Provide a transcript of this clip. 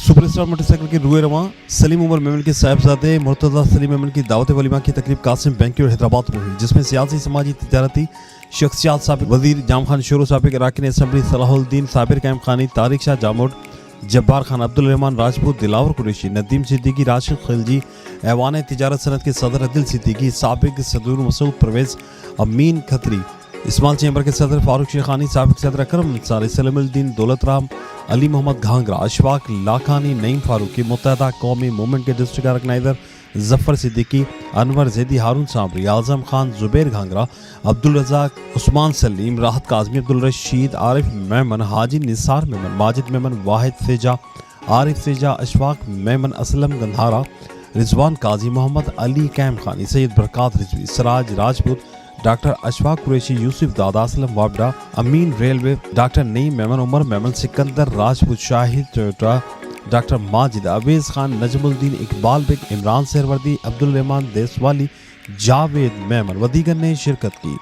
Super star motorcycle के रुए रवां सलीम उमर मेमन के साहबजादे मुर्तज़ा सलीम मेमन की दावत वलीमा की तकरीब कासिम बैंक्वेट हैदराबाद में हुई, जिसमें सियासी, समाजी, तिजारती शख्सियात साबिक वजीर जाम खान शोरो, साबिक अरकान असम्बली सलाहुद्दीन साबिर, कैम खानी, तारिक शाह जामोड, जब्बार खान, अब्दुल रहमान राजपूत, दिलावर कुरैशी, नदीम सिद्दीकी, राशिद खिलजी, ऐवान तिजारत सनत के सदर अदिल सिद्दीकी, साबिक सदूर मसूद परवेज, अमीन खत्री, इस्माइल चैम्बर के सदर फारूक शेखानी, साबिक सदर अकरम अंसारी, सलीमुद्दीन दौलत राम, अली मोहम्मद घांगरा, अशफाक लाखानी, नईम फारूकी, मुत्तहदा कौमी मूवमेंट के district organizer Zafar Siddiqui, Anwar Zaidi, Haroon Sabri, Azam Khan, Zubair Ghangra, Abdul Razzaq, Usman Saleem, Rahat Kazmi, Abdul Rasheed, Arif Memon, Haji Nisar Memon, Majid Memon, Wahid Seja, Arif Seja, Ashfaq Memon, Aslam Gandhara, Rizwan Qazi, Mohammad Ali Kaimkhani, Syed Barkat Rizvi, Siraj Rajput, doctor Ashfaq Qureshi, Yousuf Dada, Aslam Wabda, Amin railway, doctor Naeem Memon, Umar Memon, Sikandar Rajput, Shahid Toyota, doctor Majid, Awez Khan, Najmuddin, Iqbal bag, Imran Suhrawardy, Abdul Rahman Deswali, Javed Memon व दीगर ने शिरकत की।